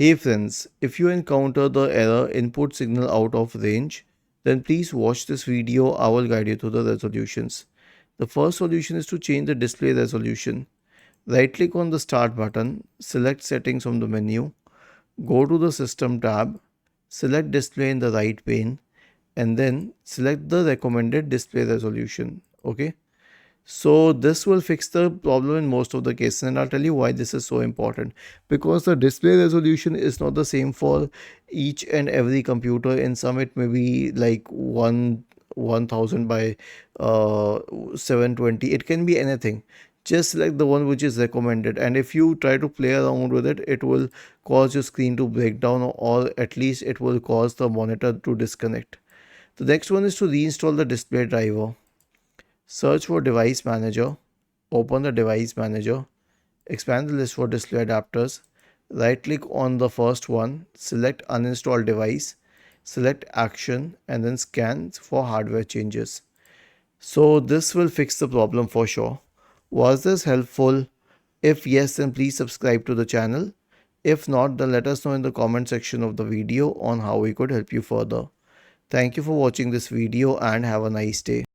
Hey friends, if you encounter the error input signal out of range, then please watch this video. I will guide you through the resolutions. The first solution is to change the display resolution. Right click on the start button, select settings from the menu, go to the system tab, select display in the right pane, and then select the recommended display resolution. Okay. So this will fix the problem in most of the cases, and I'll tell you why this is so important. Because the display resolution is not the same for each and every computer. In some it may be like 1000 by 720. It can be anything. Just select the one which is recommended, and if you try to play around with it, it will cause your screen to break down, or at least it will cause the monitor to disconnect. The next one is to reinstall the display driver. Search for device manager, open the device manager, expand the list for display adapters, right click on the first one, select uninstall device, select action, and then scan for hardware changes. So this will fix the problem for sure. Was this helpful? If yes, then please subscribe to the channel. If not, then let us know in the comment section of the video on how we could help you further. Thank you for watching this video and have a nice day.